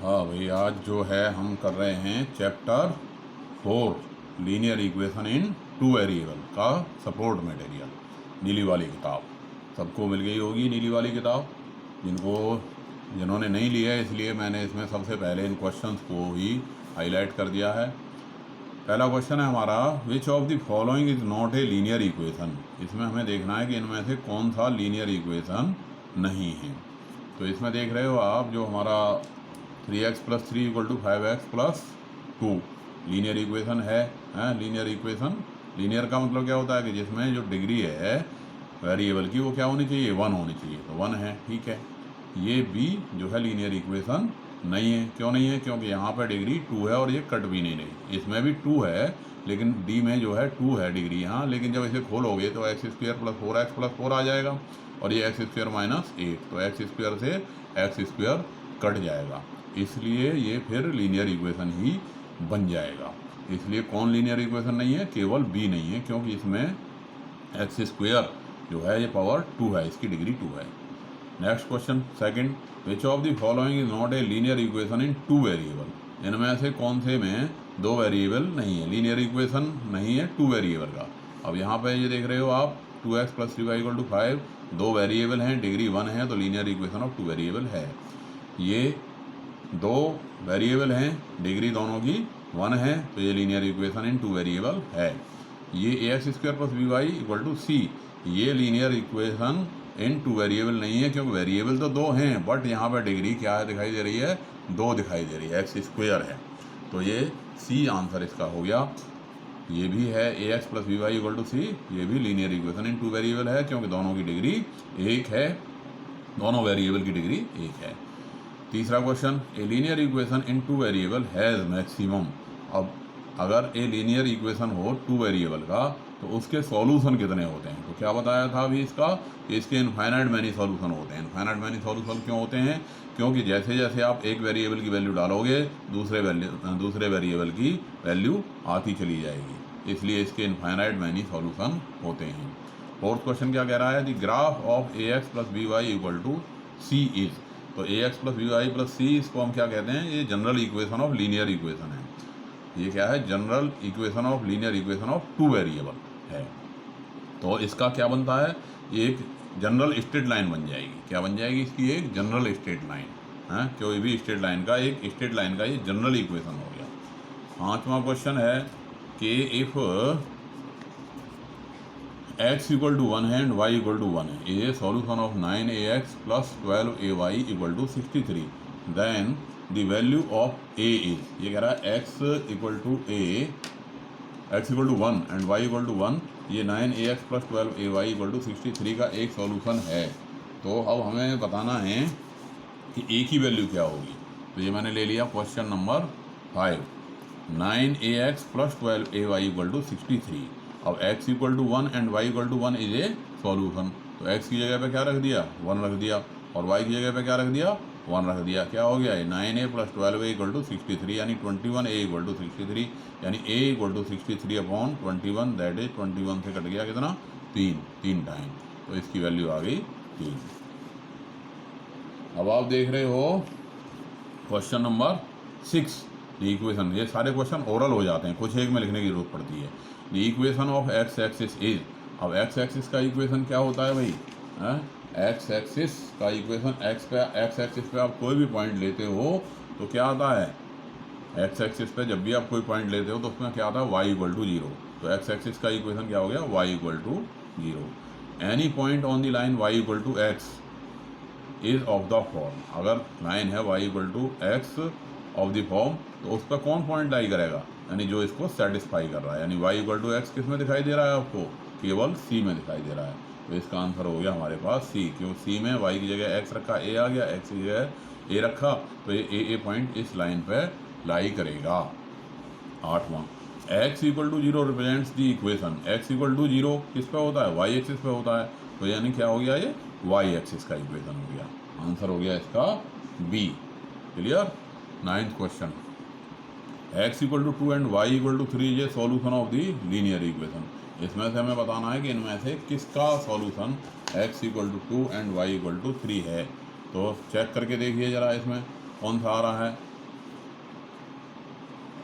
हाँ भाई, आज जो है हम कर रहे हैं chapter 4 linear equation in two variable का सपोर्ट मटेरियल। नीली वाली किताब सबको मिल गई होगी, नीली वाली किताब। जिन्होंने नहीं लिया है, इसलिए मैंने इसमें सबसे पहले इन क्वेश्चंस को ही हाईलाइट कर दिया है। पहला क्वेश्चन है हमारा, विच of the following is not a linear equation. इसमें हमें देखना है कि इनमें से कौन सा लीनियर इक्वेशन नहीं है। तो इसमें देख रहे हो आप, जो हमारा 3x+3 = 5x+2 लीनियर इक्वेशन है। लीनियर इक्वेशन, लीनियर का मतलब क्या होता है कि जिसमें जो डिग्री है वेरिएबल की वो क्या होनी चाहिए, 1 होनी चाहिए। तो 1 है, ठीक है। ये बी जो है लीनियर इक्वेशन नहीं है। क्यों नहीं है? क्योंकि यहाँ पर डिग्री 2 है और ये कट भी नहीं रही। इसमें भी 2 है, लेकिन डी में जो है 2 है डिग्री यहाँ, लेकिन जब इसे खोलोगे तो x² + 4x + 4 आ जाएगा और ये x² - 8, तो x² से x² कट जाएगा, इसलिए ये फिर लीनियर इक्वेशन ही बन जाएगा। इसलिए कौन लीनियर इक्वेशन नहीं है? केवल बी नहीं है, क्योंकि इसमें x² जो है ये पावर 2 है, इसकी डिग्री 2 है। Next question second, which of the following is not a linear equation in two variable. इनमें से कौन से में दो वेरिएबल नहीं है, लीनियर इक्वेशन नहीं है टू वेरिएबल का। अब यहाँ पे ये देख रहे हो आप, 2x + 3y = 5, दो वेरिएबल हैं, डिग्री 1 है, तो linear equation of two variable है। ये दो वेरिएबल हैं, डिग्री दोनों की 1 है, तो ये linear equation in two variable है। ये ax² + by = c, ये linear equation in two variable नहीं है, क्योंकि वेरिएबल तो दो हैं, बट यहाँ पर डिग्री क्या है दिखाई दे रही है, 2 दिखाई दे रही है, x² है। तो ये सी आंसर इसका हो गया। ये भी है ax + by = c, ये भी linear equation in two variable है, क्योंकि दोनों की डिग्री 1 है, दोनों वेरिएबल की डिग्री 1 है। तीसरा question, A linear equation in two variable has maximum. अब अगर ए लीनियर इक्वेशन हो टू वेरिएबल का, तो उसके सॉल्यूशन कितने होते हैं? तो क्या बताया था अभी इसका, कि इसके इनफाइनाइट मैनी सॉल्यूशन होते हैं। इनफाइनाइट मैनी सॉल्यूशन क्यों होते हैं? क्योंकि जैसे जैसे आप एक वेरिएबल की वैल्यू डालोगे, दूसरे वेरिएबल की वैल्यू आती चली जाएगी, इसलिए इसके इनफाइनाइट मैनी सॉल्यूशन होते हैं। फोर्थ क्वेश्चन क्या कह रहा है, the graph of ax + by = c is. तो ax + by + c, इसको हम क्या कहते हैं, ये general equation of linear equation है। ये क्या है? General equation of linear equation of two variable है। तो इसका क्या बनता है, एक जनरल स्ट्रेट लाइन बन जाएगी। क्या बन जाएगी इसकी? एक जनरल स्ट्रेट लाइन है। कोई भी स्ट्रेट लाइन का, एक स्ट्रेट लाइन का ये जनरल इक्वेशन हो गया। पांचवा क्वेश्चन है कि इफ x = 1 है एंड y = 1 है, is a solution of 9ax + 12ay = 63, then the value of a is। ये कह रहा है x = 1 एंड y = 1, ये 9ax + 12ay = 63 का एक सॉल्यूशन है। तो अब हमें बताना है कि a की वैल्यू क्या होगी। तो ये मैंने ले लिया क्वेश्चन नंबर 5, 9ax + 12ay = 63। अब x = 1 and y = 1 is a solution. तो x की जगह पे क्या रख दिया, 1 रख दिया, और y की जगह पे क्या रख दिया, 1 रख दिया। क्या हो गया, 9a + 12a = 63, यानी 21a = 63, यानी a = 63/21, दैट इज 21 से कट गया कितना, 3 टाइम, तो इसकी वैल्यू आ गई 3। अब आप देख रहे हो क्वेश्चन नंबर 6, इक्वेशन। ये सारे क्वेश्चन ओरल हो जाते हैं, कुछ एक में लिखने की जरूरत पड़ती है। The equation of x axis is. अब एक्स एक्सिस का इक्वेशन क्या होता है भाई? एक्स एक्सिस का इक्वेशन, एक्स एक्सिस पे आप कोई भी पॉइंट लेते हो तो क्या आता है, एक्स एक्सिस पे जब भी आप कोई पॉइंट लेते हो तो उसमें क्या आता है, y = 0। तो एक्स एक्सिस का इक्वेशन क्या हो गया, y = 0। Any point on the line y = x is of the form. अगर लाइन है y = x of the form, तो उस पर कौन पॉइंट लाई करेगा, यानी जो इसको सेटिस्फाई कर रहा है। यानी y = x किस में दिखाई दे रहा है आपको, केवल c में दिखाई दे रहा है। तो इसका आंसर हो गया हमारे पास c, क्यों c में y की जगह x रखा, a आ गया, x की जगह a रखा, तो ये a पॉइंट इस लाइन पे लाई करेगा। 8वां, x = 0 represents the equation. x = 0 किस पे होता है, y एक्सिस पे होता है, तो यानी क्या हो गया, ये y एक्सिस का इक्वेशन हो गया। आंसर हो गया इसका b। Clear. 9th question, x = 2 and y = 3 is a solution of the linear equation. इसमें से हमें बताना है कि इनमें से किसका सॉल्यूशन x = 2 एंड y = 3 है। तो चेक करके देखिए ज़रा इसमें कौन सा आ रहा है।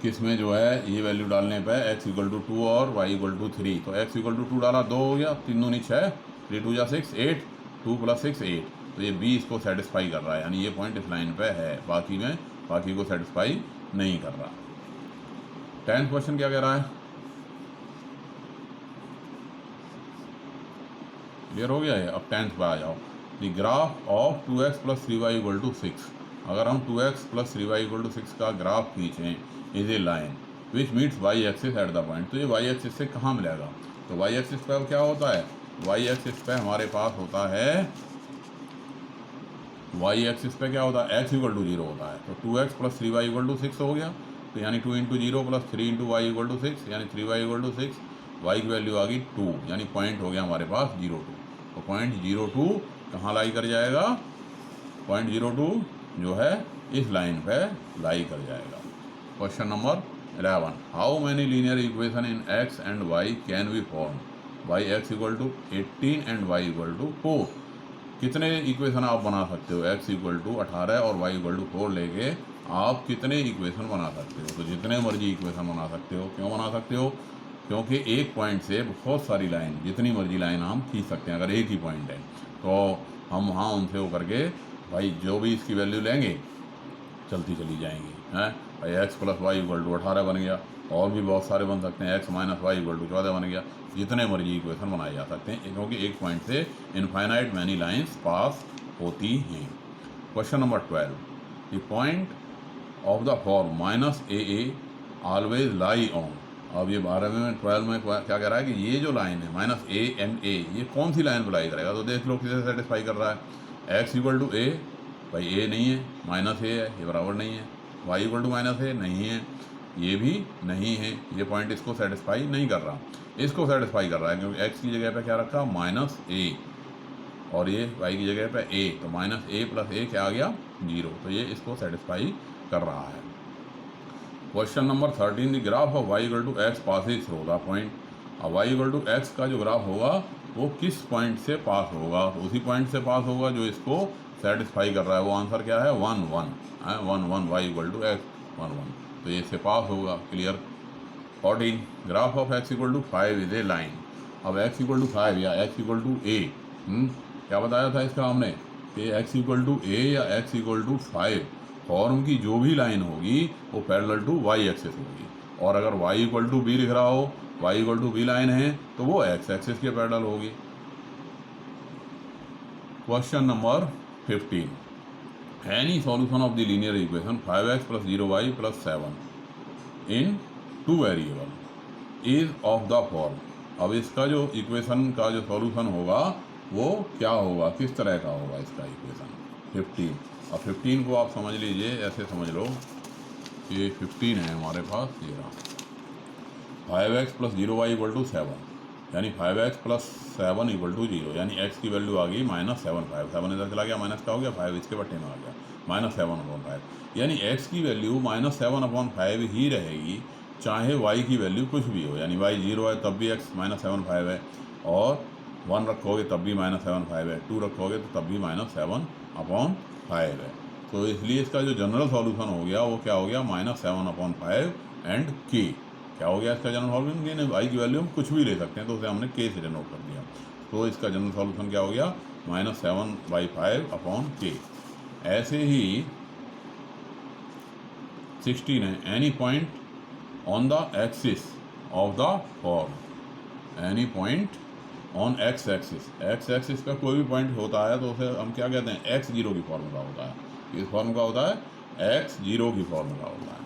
किस में जो है ये वैल्यू डालने पे x इक्वल टू 2 और y इक्वल टू 3, तो x इक्वल टू 2 डाला 2 हो गया, 3 दूनी 6, 3 2 जा 6 8, 2 + 6 8, तो ये b इसको सेटिस्फाई कर रहा है, यानी ये पॉइंट इस लाइन पे है, बाकी को सेटिस्फाई नहीं कर रहा। 10th क्वेश्चन क्या कह रहा है, क्लियर हो गया है। अब 10th पे आ जाओ। The graph of 2x + 3y = 6, अगर हम 2x + 3y = 6 का ग्राफ खींचें, is a line which meets y axis at the point, तो ये y एक्सिस से कहाँ मिलेगा, तो y एक्सिस पर क्या होता है, y एक्सिस पे हमारे पास होता है, y एक्सिस पे क्या होता है, x = 0 होता है, तो 2x + 3y = 6 हो गया, तो यानी 2 × 0 + 3 × y = 6, यानी 3y = 6, y की वैल्यू आ गई 2, यानी पॉइंट हो गया हमारे पास 0 2, तो पॉइंट 02 कहाँ लाई कर जाएगा, पॉइंट 02 जो है इस लाइन पे लाई कर जाएगा। Question number 11, how many linear equation in x and y can be form by x = 18 and y = 4, कितने इक्वेशन आप बना सकते हो, x = 18 और y = 4 लेके आप कितने इक्वेशन बना सकते हो, तो जितने मर्जी इक्वेशन बना सकते हो। क्यों बना सकते हो, क्योंकि एक पॉइंट से बहुत सारी लाइन, जितनी मर्जी लाइन हम खींच सकते हैं, अगर एक ही पॉइंट है तो हम वहाँ उनसे वो करके भाई जो भी इसकी वैल्यू लेंगे चलती चली जाएंगी, हैं भाई x + y = 18 बन गया, और भी बहुत सारे बन सकते हैं, x - y = 14 बन गया, जितने मर्जी इक्वेशन बनाए जा सकते हैं, क्योंकि एक पॉइंट से इनफाइनाइट मैनी लाइंस पास होती हैं। Question number 12, the point of the form -AA always lie on, अब ये 12वें में 12 में क्या कह रहा है कि ये जो लाइन है -A एंड A, ये कौन सी लाइन बुलाई करेगा, तो देख लो किसे सेटिस्फाई कर रहा है, x = A, भाई A नहीं है, -A है, ये बराबर नहीं है, y = -A नहीं है, ये भी नहीं है, ये पॉइंट इसको सेटिस्फाई नहीं कर रहा, इसको सेटिस्फाई कर रहा है, क्योंकि x की जगह पे क्या रखा -A और ये y की जगह पे A, तो -A + A क्या आ गया 0, तो ये इसको सेटिस्फाई कर रहा है। Question number 13, the graph of y = x passes through the point, अब y = x का जो ग्राफ होगा वो किस पॉइंट से पास होगा, तो उसी पॉइंट से पास होगा जो इसको सेटिस्फाई कर रहा है, वो आंसर क्या है 1 1, 1 1, y = x 1 1, तो ये इससे पास होगा, clear. 14, graph of x = 5 is a line, अब x = 5 या x = a, क्या बताया था इसका हमने कि x = a या x = 5, फॉर्म की जो भी लाइन होगी वो पैरेलल टू y एक्सिस होगी, और अगर y = b लिख रहा हो, y = b लाइन है तो वो x एक्सिस के पैरेलल होगी। Question number 15, any solution of the linear equation 5x + 0y + 7 in 2 variable is of the form, अब इसका जो इक्वेशन का जो सॉल्यूशन होगा वो क्या होगा, किस तरह का होगा इसका इक्वेशन। 15, अब 15 को आप समझ लीजिए, ऐसे समझ लो कि 15 है हमारे पास, ये रहा 5x + 0y = 7, यानी 5x + 7 = 0, यानी x की वैल्यू आ गई -7, 7 इधर चला गया, माइनस का हो गया, 5 इसके बट्टे में आ गया, -7/5, यानी x की वैल्यू -7/5 ही रहेगी, चाहे y की वैल्यू कुछ भी हो, यानी y 0 है तब भी x -7/5 है, और 1 रखोगे तब भी -7/5 है, 2 रखोगे तो तब भी -7/5 है, तो इसलिए इसका जो जनरल सॉल्यूशन हो गया वो क्या हो गया -7/5 एंड k, क्या हो गया इसका जनरल सॉल्यूशन, y की वैल्यू हम कुछ भी ले सकते हैं, तो उसे हमने k से डिनोट कर दिया, तो इसका जनरल सॉल्यूशन क्या हो गया -7/5 k। ऐसे ही 16 है, any point on the axis of the form, any point on x axis का कोई भी पॉइंट होता है तो उसे हम क्या कहते हैं, x0 की फॉर्मूला होता है, इस फॉर्म का होता है x0 की फॉर्मूला होता है।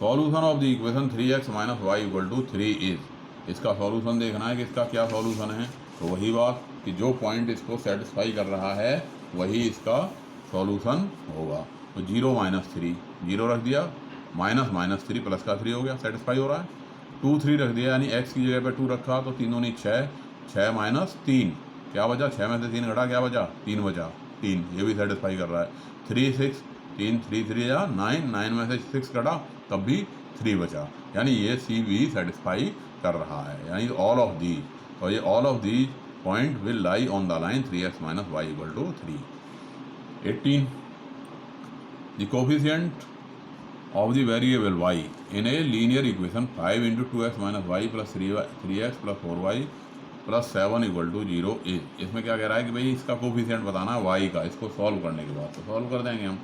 Solution of the equation 3x - y = 3 is, इसका सॉल्यूशन देखना है कि इसका क्या सॉल्यूशन है, तो वही बात कि जो पॉइंट इसको सेटिस्फाई कर रहा है वही इसका सॉल्यूशन होगा, तो 0 - 3, 0 रख दिया, -3 प्लस का 3 हो गया, सेटिस्फाई हो रहा है, 2 3 रख दिया, यानी x की जगह पे 2 रखा तो 3 दूनी 6, 6 - 3 क्या बचा, 6 में से 3 घटा क्या बचा, 3 बचा, 3 ये भी सेटिस्फाई कर रहा है, 3 6, 3 3 3 या 9, 9 में से 6 घटा तब भी 3 बचा, यानी ये सी भी सेटिस्फाई कर रहा है, यानी ऑल ऑफ दीज, और ये all of these point will lie on the line 3x minus y equal to 3। 18 the coefficient of the variable y in a linear equation 5 into 2x minus y plus 3x plus 4y plus 7 equal to 0 is। इसमें क्या कह रहा है कि भाई इसका coefficient बताना है y का। इसको सॉल्व करने के बाद तो सॉल्व कर देंगे हम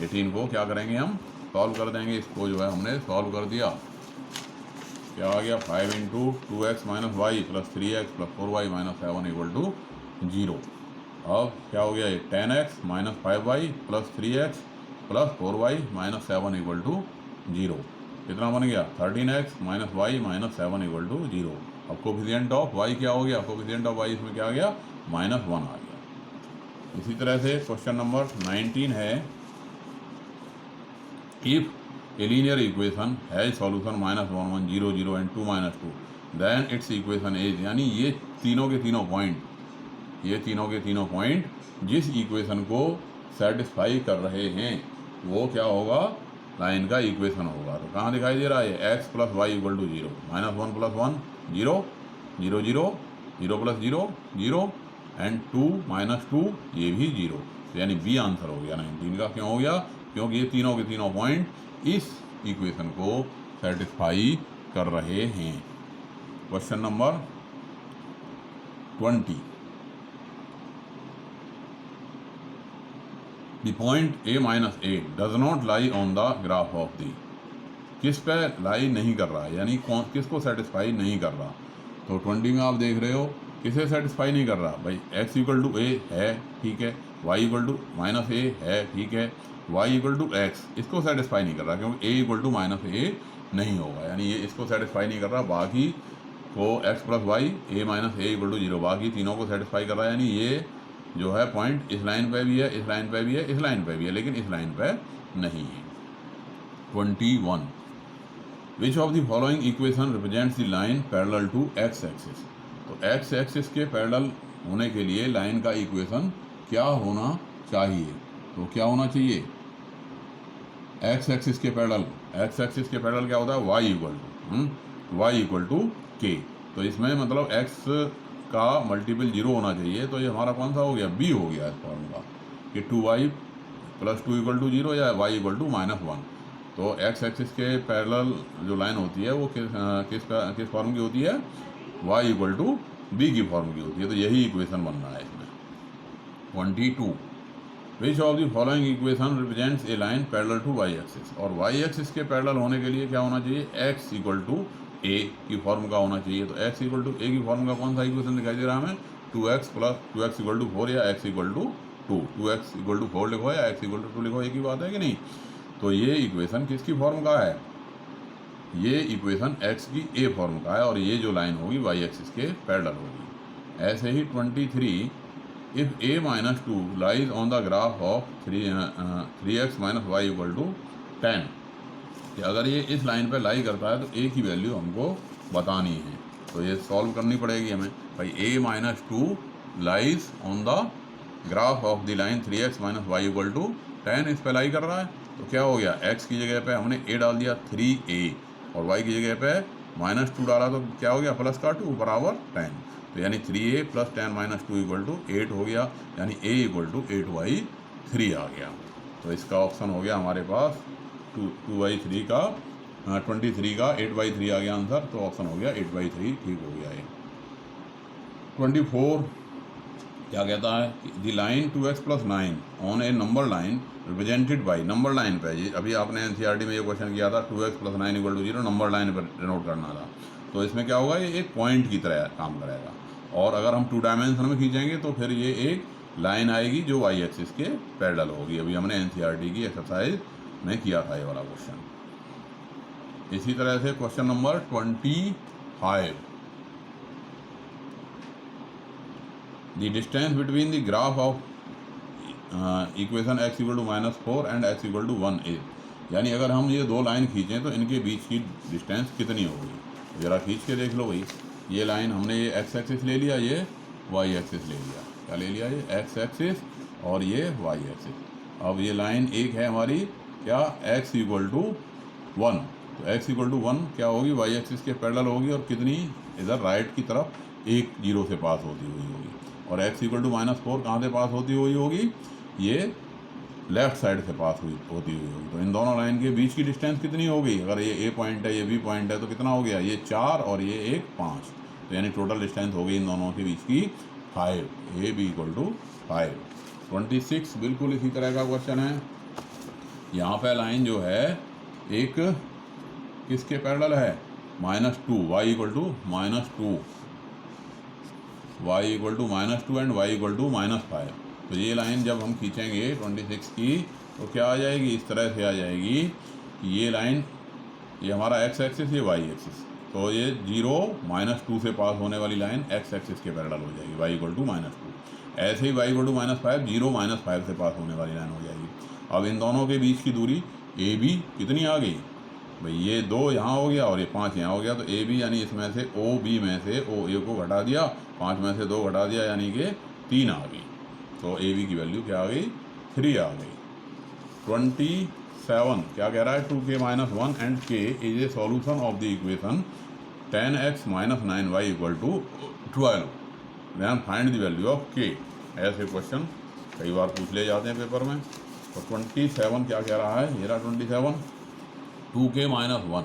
18 को, क्या करेंगे हम सॉल्व कर देंगे। इसको जो है हमने सॉल्व कर दिया, क्या आ गया 5 into 2x minus y plus 3x plus 4y minus 7 equal to 0। अब क्या हो गया ये 10x minus 5y plus 3x plus 4y minus 7 equal to 0। कितना बन गया 13x minus y minus 7 equal to 0। अब कोफिशिएंट ऑफ y क्या हो गया, कोफिशिएंट ऑफ y इसमें क्या आ गया -1 आ गया। इसी तरह से क्वेश्चन नंबर 19 है, if a linear equation has solution -1 1 0 0 and 2 -2 then it's equation is, यानी ये तीनों के तीनों पॉइंट जिस इक्वेशन को सेटिस्फाई कर रहे हैं वो क्या होगा, लाइन का इक्वेशन होगा। तो कहाँ दिखाई दे रहा है x plus y equal to 0, -1 plus 1 0 0 0 0 plus 0 0 and 2 -2 ये भी 0। तो यानी बी आंसर हो गया 19 का। क्यों हो गया, क्योंकि ये तीनों के तीनों पॉइंट इस इक्वेशन को सेटिस्फाई कर रहे हैं। Question number 20, the point a minus A does not lie on the graph of the, किस पे लाई नहीं कर रहा है, यानी कौन किसको सेटिस्फाई नहीं कर रहा। तो 20 में आप देख रहे हो किसे सेटिस्फाई नहीं कर रहा भाई, x इक्वल टू ए है ठीक है, y इक्वल टू माइनस ए है ठीक है, y इक्वल टू एक्स इसको सेटिस्फाई नहीं कर रहा क्योंकि a इक्वल टू माइनस ए नहीं होगा, यानी ये इसको सेटिस्फाई नहीं कर रहा। बाकी को x plus y a minus a equal to 0, बाकी तीनों को सेटिस्फाई कर रहा है। यानी ये जो है पॉइंट इस लाइन पे भी है, इस लाइन पे भी है, इस लाइन पे भी है, लेकिन इस लाइन पे नहीं है। 21 which of the following equation represents the line parallel to x axis. तो एक्स एक्सिस के पैरेलल होने के लिए लाइन का इक्वेशन क्या होना चाहिए, तो क्या होना चाहिए एक्स एक्सिस के पैरेलल। एक्स एक्सिस के पैरेलल क्या होता है y इक्वल टू के। तो इसमें मतलब x का मल्टीपल 0 होना चाहिए, तो ये हमारा कौन सा हो गया बी हो गया इस फॉर्मूला कि 2y प्लस 2 इक्वल टू 0 या y इक्वल टू -1। तो एक्स एक्सिस के पैरेलल जो लाइन होती है वो किस फॉर्म की होती है, y इक्वल टू बी की फॉर्म की होती है। तो यही इक्वेशन बन रहा है इसमें। 22 which of the following equation represents a line parallel to y axis. और y एक्सिस के पैरेलल होने के लिए क्या होना चाहिए, x इक्वल टू ए की फॉर्म का होना चाहिए। तो x इक्वल टू ए की फॉर्म का कौन सा इक्वेशन दिखाई दे रहा है हमें, 2x plus 2x equal to 4 या x equal to 2, 2x equal to 4 लिखो या x इक्वल टू 2 लिखो, एक ही बात है कि नहीं। तो ये इक्वेशन किसकी फॉर्म का है, ये इक्वेशन x की ए फॉर्म का है और ये जो लाइन होगी y एक्सिस के पैरेलल होगी। ऐसे ही 23 if a minus 2 lies on the graph of 3x minus y equal to 10, कि अगर ये इस लाइन पे लाई करता है तो a की वैल्यू हमको बतानी है। तो ये सॉल्व करनी पड़ेगी हमें भाई, a minus 2 lies on the graph of the line 3x minus y equal to 10, इस पे लाई कर रहा है। तो क्या हो गया, x की जगह पे हमने a डाल दिया 3a और y की जगह पे -2 डाला, तो क्या हो गया प्लस का 2 बराबर 10। तो यानी 3a plus 10 minus 2 equal to 8 हो गया, यानी a इक्वल टू 8/3 आ गया। तो इसका ऑप्शन हो गया हमारे पास 2/3 का 23 का 8/3 आ गया आंसर। तो ऑप्शन हो गया 8/3 ठीक हो गया ये। 24 क्या कहता है, the line 2x plus 9 on A number line represented by, number line पे जी अभी आपने एनसीईआरटी में ये क्वेश्चन किया था 2x plus 9 equal to 0 number line पर डिनोट करना था। तो इसमें क्या होगा, ये एक पॉइंट की तरह काम करेगा और अगर हम 2 डायमेंशन में खींचेंगे तो फिर ये एक लाइन आएगी जो y एक्सिस के पैरेलल होगी। अभी हमने एनसीईआरटी की एक्सरसाइज में किया था ये वाला क्वेश्चन। इसी तरह से question number 25 the distance between the graph of equation x equal to -4 and x equal to 1 is, यानी अगर हम ये दो लाइन खींचें तो इनके बीच की डिस्टेंस कितनी होगी। ज़रा खींच के देख लो भाई, ये लाइन हमने ये x एक्सिस ले लिया, ये y एक्सिस ले लिया, क्या ले लिया, ये x एक्सिस और ये y एक्सिस। अब ये लाइन एक है हमारी क्या x इक्वल टू 1 तो x इक्वल टू 1 क्या होगी, वाई एक्सिस के पैरेलल होगी और कितनी इधर राइट की तरफ एक जीरो से पास होती हुई होगी, और x इक्वल टू -4 कहाँ से पास होती हुई होगी, ये लेफ्ट साइड से पास होती हुई होगी। तो इन दोनों लाइन के बीच की डिस्टेंस कितनी होगी, अगर ये ए पॉइंट है ये बी पॉइंट है तो कितना हो गया, ये 4 और ये एक 5, तो यानी टोटल डिस्टेंस हो गई इन दोनों के बीच की 5, ए बी इक्वल टू 5। 26 बिल्कुल इसी तरह का क्वेश्चन है। यहाँ पे लाइन जो है एक किसके पैरेलल है, -2, y equal to -2, y equal to -2 and y equal to -5। तो ये लाइन जब हम खींचेंगे 26 की तो क्या आ जाएगी, इस तरह से आ जाएगी कि ये लाइन, ये हमारा x एक्सिस, ये y एक्सिस, तो ये 0 -2 से पास होने वाली लाइन x एक्सिस के पैरेलल हो जाएगी, y इक्वल टू -2। ऐसे ही y इक्वल टू -5 0 -5 से पास होने वाली लाइन हो जाएगी। अब इन दोनों के बीच की दूरी ए बी कितनी आ गई भाई, ये 2 यहाँ हो गया और ये 5 यहाँ हो गया, तो ए बी यानी इसमें से ओ बी में से ओ ए को घटा दिया, 5 में से 2 घटा दिया यानी कि 3 आ गई। तो ए बी की वैल्यू क्या आ गई, 3 आ गई। 27 क्या कह रहा है, 2k-1 and k is a solution of the equation 10x - 9y equal to 12, then find the value of k। ऐसे क्वेश्चन कई बार पूछ ले जाते हैं पेपर में। तो 27 क्या कह रहा है, ये रहा 27, 2k-1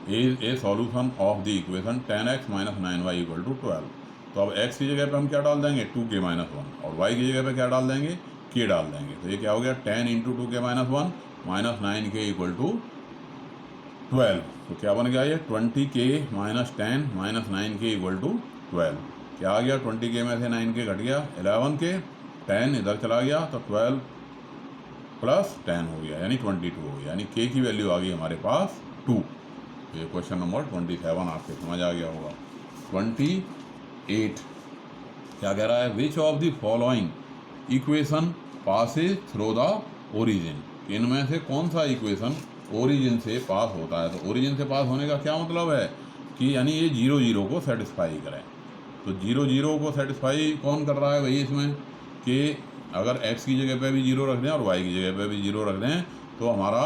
is a solution of the equation 10x - 9y equal to 12। तो अब x की जगह पे हम क्या डाल देंगे, 2k-1, और y की जगह पे क्या डाल देंगे, k डाल देंगे। तो ये क्या हो गया, 10 × 2k-1 - 9k इक्वल टू 12। तो क्या बन गया ये, 20k - 10 - 9k इक्वल टू 12। क्या आ गया, 20k में से 9k घट गया, 11k, 10 इधर चला गया तो 12 + 10 हो गया यानी 22 हो गया, यानी k की वैल्यू आ गई हमारे पास 2। तो ये क्वेश्चन नंबर 27 आपके समझ आ गया होगा। 28 क्या कह रहा है, विच of the following equation Passage through the origin, इनमें से कौन सा इक्वेशन ओरिजिन से पास होता है। तो ओरिजिन से पास होने का क्या मतलब है कि यानी ये 0 0 को सेटिस्फाई करें। तो 0 0 को सेटिस्फाई कौन कर रहा है भाई इसमें, कि अगर x की जगह पे भी 0 रख दें और y की जगह पे भी 0 रख दें तो हमारा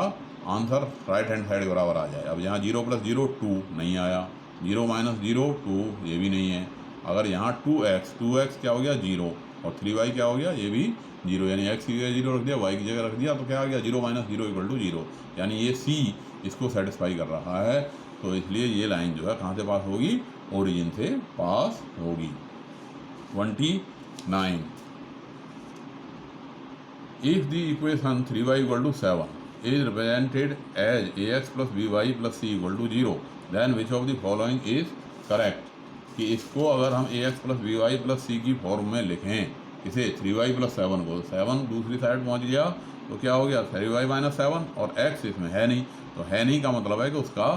आंसर राइट हैंड साइड बराबर आ जाए। अब यहाँ 0 + 0 2 नहीं आया, 0 - 0 2 ये भी नहीं है। अगर यहाँ 2x क्या हो गया 0 और 3y क्या हो गया, ये भी 0, यानी x की जगह 0 रख दिया, y की जगह रख दिया, तो क्या आ गया 0 - 0 इक्वल टू 0, यानी ये C इसको सेटिस्फाई कर रहा है। तो इसलिए ये लाइन जो है कहाँ से पास होगी, ओरिजिन से पास होगी। 29 if the equation 3y equal to 7 is represented as ax + by + c equal to 0, then which of the following is correct। कि इसको अगर हम ax + by + c की फॉर्म में लिखें, इसे 3y + 7 को, 7 दूसरी साइड पहुंच गया तो क्या हो गया 3y - 7, और x इसमें है नहीं, तो है नहीं का मतलब है कि उसका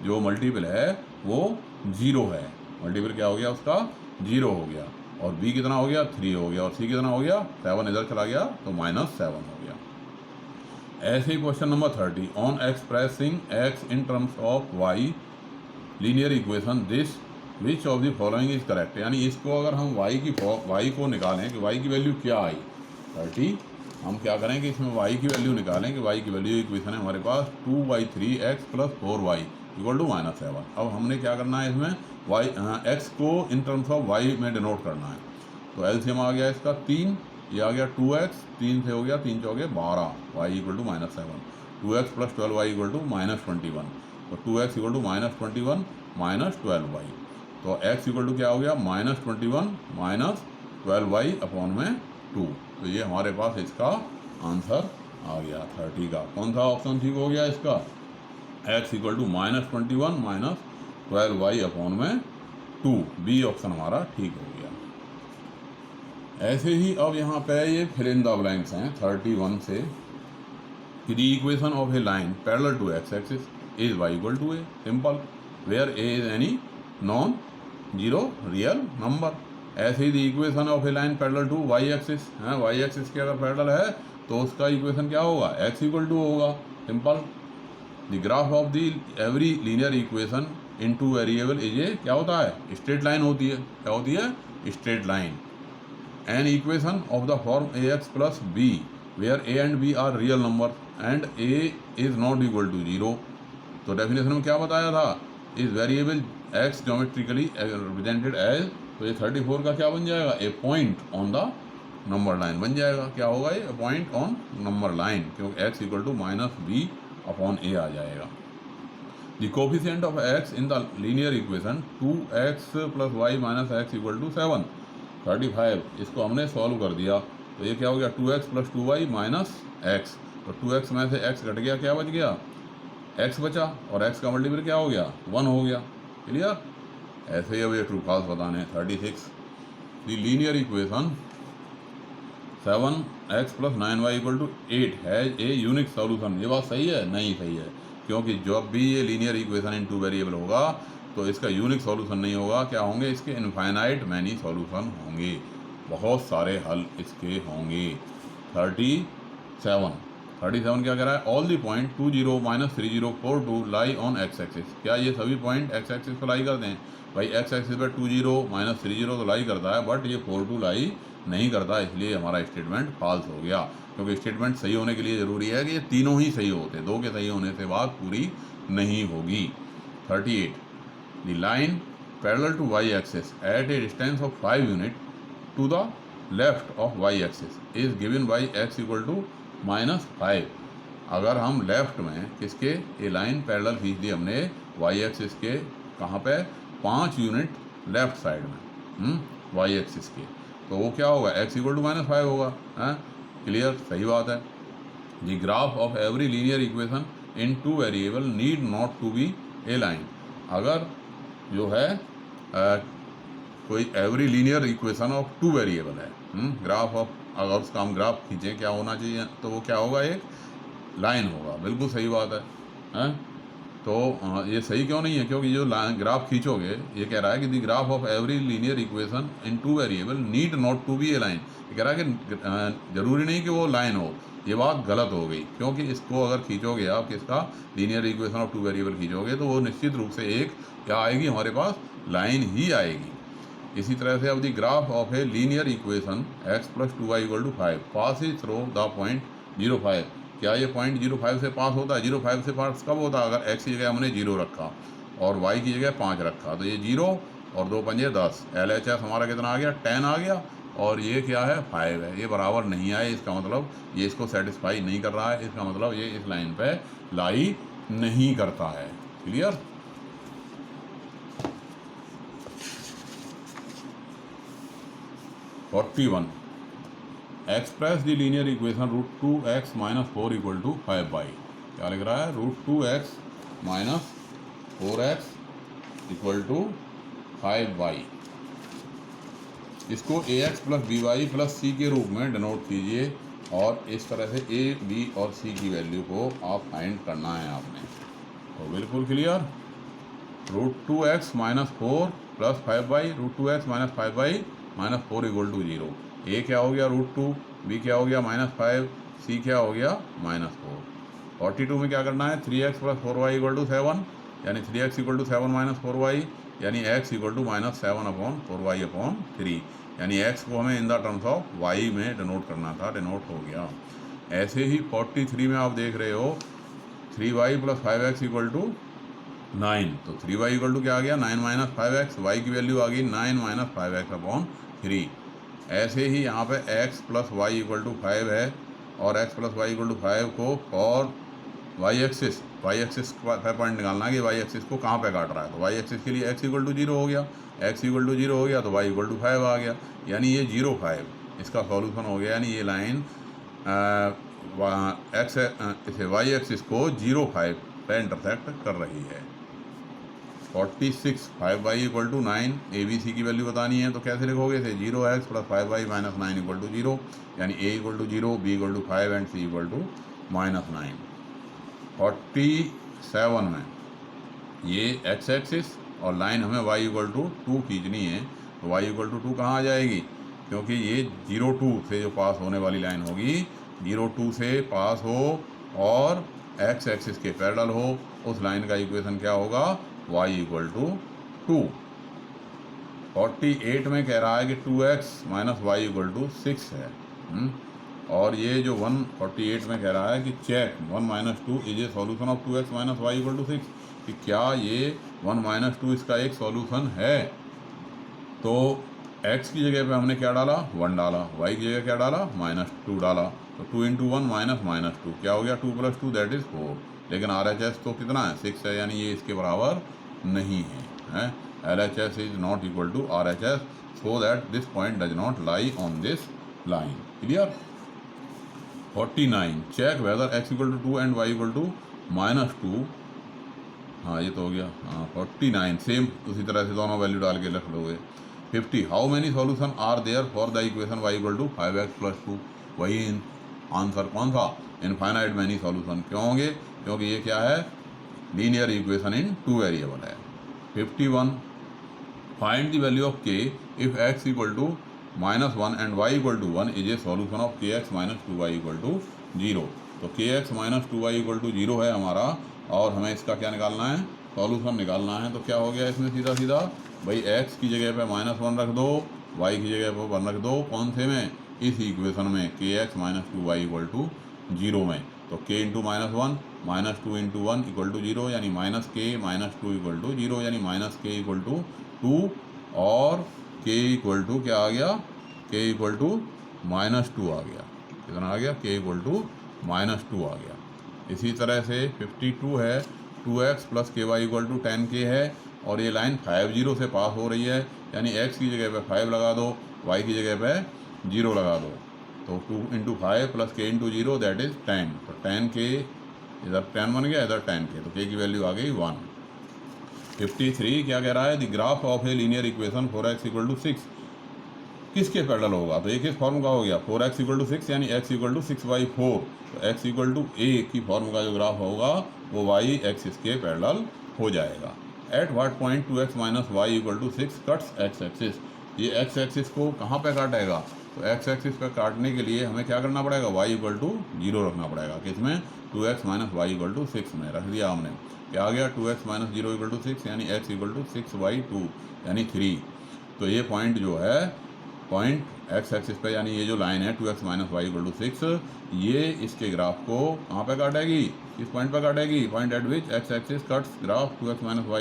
जो मल्टीपल है वो 0 है। मल्टीपल क्या हो गया उसका, 0 हो गया, और b कितना हो गया 3 हो गया, और c कितना हो गया 7 इधर चला गया तो -7 हो गया। ऐसे ही question number 30, on expressing x in terms of y linear equation this which of the following is correct. यानी इसको अगर हम y को निकालें कि y की वैल्यू क्या आई 30, हम क्या करें कि इसमें y की वैल्यू निकालें कि y की वैल्यू इक्वेशन है हमारे पास 2y3x + 4y इक्वल टू -7। अब हमने क्या करना है इसमें x को इन टर्म्स ऑफ y में डिनोट करना है। तो एलसीएम आ गया इसका 3, ये आ गया 2x, 3 से हो गया 3 चौके 12, y equal to -7, 2x + 12y equal to -21, तो 2x इक्वल टू -21 - 12y, तो x इक्वल टू क्या हो गया -21 - 12y अपॉन में 2। तो ये हमारे पास इसका आंसर आ गया 30 का। कौन सा ऑप्शन ठीक हो गया इसका, x equal to -21 - 12y upon में 2, बी ऑप्शन हमारा ठीक हो गया। ऐसे ही अब यहाँ पे ये फिल इन द ब्लैंक्स हैं 31 से, कि the equation of a line parallel to x axis is y equal to a, simple, where a is any non zero real number. ऐसे ही the equation of a line parallel to y axis है, y axis के अगर parallel है तो उसका equation क्या होगा, x इक्वल टू होगा, simple. The graph of the every linear equation in two variable is a क्या होता है, स्ट्रेट लाइन होती है, क्या होती है, straight line. An equation of the form ax + b where a and b are real numbers and a is not equal to 0, तो definition में क्या बताया था, इस variable X geometrically represented as, तो ये 34 का क्या बन जाएगा, a point on the number line बन जाएगा। क्या होगा ये, पॉइंट ऑन नंबर लाइन, क्योंकि X equal to -b upon A आ जाएगा। The coefficient of X in the linear equation 2x + y - x = 7, 35, इसको हमने सॉल्व कर दिया तो ये क्या हो गया, 2x + 2y - x, तो 2x में से x घट गया, क्या बच गया, x बचा, और x का मल्टीपल क्या हो गया, 1 हो गया। क्लियर। ऐसे ही अब ये ट्रू फॉल्स बताने। 36, the linear equation 7x + 9y = 8 has a unique solution. ये बात सही है, नहीं सही है, क्योंकि जब भी ये linear equation in two variable होगा तो इसका यूनिक सॉल्यूशन नहीं होगा। क्या होंगे इसके, इनफाइनाइट मैनी सॉल्यूशन होंगे, बहुत सारे हल इसके होंगे। 37 क्या कह रहा है, all the point 2 0 - 3 0 4 2 lie on x axis. क्या ये सभी पॉइंट एक्स एक्सिस पर लाई करते हैं, भाई एक्स एक्सिस पर 2 0 - 3 0 तो लाई करता है, बट ये 4 2 लाई नहीं करता, इसलिए हमारा स्टेटमेंट फॉल्स हो गया। क्योंकि स्टेटमेंट सही होने के लिए ज़रूरी है कि ये तीनों ही सही होते हैं, दो के सही होने से बात पूरी नहीं होगी। 38, the line parallel to y axis at a distance of 5 unit to the left of y axis is given by x = -5। अगर हम लेफ्ट में किसके, ये लाइन पैरेलल खींच दी हमने वाई एक्सिस के, कहाँ पे, 5 यूनिट लेफ्ट साइड में वाई एक्सिस के, तो वो क्या होगा, x = -5 होगा। क्लियर, सही बात है। The graph of every linear equation in two variable need not to be a line. अगर जो है कोई every linear equation of two variable है, ग्राफ ऑफ, अगर उसका हम ग्राफ खींचें क्या होना चाहिए, तो वो क्या होगा, एक लाइन होगा। बिल्कुल सही बात है। तो ये सही क्यों नहीं है, क्योंकि जो ग्राफ खींचोगे, ये कह रहा है कि the graph of every linear equation in two variable need not to be a line. ये कह रहा है कि ज़रूरी नहीं कि वो लाइन हो, ये बात गलत हो गई, क्योंकि इसको अगर खींचोगे आप, किसका, linear equation of two variable खींचोगे, तो वो निश्चित रूप से एक क्या आएगी, हमारे पास लाइन ही आएगी। इसी तरह से अब the graph of A linear equation x + 2y = 5 passes through the point 0 5। क्या ये पॉइंट 0 5 से पास होता है, 0 5 से पास कब होता है, अगर x की जगह हमने 0 रखा और y की जगह 5 रखा, तो ये 0 और 2 पंजे 10, LHS हमारा कितना आ गया, 10 आ गया, और ये क्या है, 5 है। ये बराबर नहीं आए, इसका मतलब ये इसको सेटिस्फाई नहीं कर रहा है, इसका मतलब ये इस लाइन पे लाई नहीं करता है। Clear. (41) express the linear equation √2x - 4 = 5y। क्या लिख रहा है, √2x - 4x = 5y। इसको ax + by + c के रूप में डिनोट कीजिए, और इस तरह से a, b और c की वैल्यू को आप फाइंड करना है आपने। तो बिल्कुल clear. √2x - 4 + 5y, √2x - 5y - 4 = 0। a क्या हो गया, √2, b क्या हो गया, -5, c क्या हो गया, -4। 42 में क्या करना है, 3x + 4y = 7, यानी 3x = 7 - 4y, यानी x = -7/4y/3, यानी x को हमें in the terms of y में डिनोट करना था, डिनोट हो गया। ऐसे ही 43 में आप देख रहे हो 3y + 5x = 9, तो 3y = क्या आ गया, 9 - 5x, y की वैल्यू आ गई 9 - 5x/3। ऐसे ही यहाँ पे x + y = 5 है, और x + y = 5 को और वाई एक्सिस का पॉइंट निकालना है कि वाई एक्सिस को कहाँ पे काट रहा है, तो वाई एक्सिस के लिए x = 0 हो गया, x = 0 हो गया तो y = 5 आ गया, यानी ये 0 5 इसका सॉल्यूशन हो गया। यानी ये लाइन इसे वाई एक्सिस को 0 5 पे इंटरसेक्ट कर रही है। 46 5y = 9, a b c की वैल्यू बतानी है, तो कैसे लिखोगे इसे, 0x + 5y - 9 = 0, यानी a = 0, b = 5 एंड c = -9। 47 में ये x एक्सिस और लाइन हमें y = 2 खींचनी है, तो y = 2 कहाँ आ जाएगी, क्योंकि ये 0 2 से जो पास होने वाली लाइन होगी, 0 2 से पास हो और x एक्सिस के पैरेलल हो, उस लाइन का इक्वेशन क्या होगा, y = 2। 48 में कह रहा है कि 2x - y = 6 है। और ये जो 148 में कह रहा है कि check 1 - 2 is a solution of 2x - y = 6। कि क्या ये 1 - 2 इसका एक सॉल्यूशन है। तो x की जगह पे हमने क्या डाला, 1 डाला, y की जगह क्या डाला, -2 डाला, तो 2 × 1 -2 क्या हो गया, 2 + 2 दैट इज़ 4। लेकिन RHS तो कितना है, 6 है, यानी ये इसके बराबर नहीं है। LHS is not equal to RHS, so that this point does not lie on this line. Clear. 49 check whether x = 2 and y = -2। हाँ ये तो हो गया। हाँ 49 सेम उसी तरह से दोनों वैल्यू डाल के रख दोगे। 50 how many solution are there for the equation y = 5x + 2। वही आंसर कौन सा, इनफाइनाइट मैनी सॉल्यूशन। क्यों होंगे, क्योंकि ये क्या है, लीनियर इक्वेशन इन 2 वेरिएबल है। 51 find the value of k if x = -1 and y = 1 is a solution of kx - 2y = 0। तो kx - 2y = 0 है हमारा, और हमें इसका क्या निकालना है, सॉल्यूशन निकालना है। तो क्या हो गया इसमें, सीधा सीधा भाई x की जगह पे -1 रख दो, y की जगह पे 1 रख दो, कौन से में, इस इक्वेशन में, kx - 2y = 0 में। तो k × -1 -2 × 1 = 0, यानी -k - 2 = 0, यानी -k = 2 और k = क्या आ गया, k = -2 आ गया। कितना आ गया, k = -2 आ गया। इसी तरह से 52 है, 2x + ky = 10k है, और ये लाइन 50 से पास हो रही है, यानी x की जगह पे 5 लगा दो, y की जगह पे 0 लगा दो। तो 2 × 5 + k × 0 दैट इज़ 10। तो 10k इधर 10 बन गया, इधर 10k, तो k की वैल्यू आ गई 1। 53 क्या कह रहा है, the graph of A linear equation 4x = 6 किसके पैरेलल होगा। तो ये किस फॉर्म का हो गया, 4x = 6, यानी x = 6/4। तो x = a की फॉर्म का जो ग्राफ होगा वो y एक्सिस के पैरेलल हो जाएगा। At what point 2x - y = 6 cuts x axis. ये x एक्सिस को कहाँ पे काटेगा, तो x एक्सिस पे काटने के लिए हमें क्या करना पड़ेगा, y = 0 रखना पड़ेगा। किसमें, 2x - y = 6 में रख दिया हमने। क्या आ गया, 2x - 0 = 6, यानी x = 6/2 यानी 3। तो ये पॉइंट जो है, पॉइंट x एक्सिस पे, यानी ये जो लाइन है 2x - y = 6, ये इसके ग्राफ को कहाँ पे काटेगी, इस पॉइंट पे काटेगी, point at which x axis cuts graph 2x - y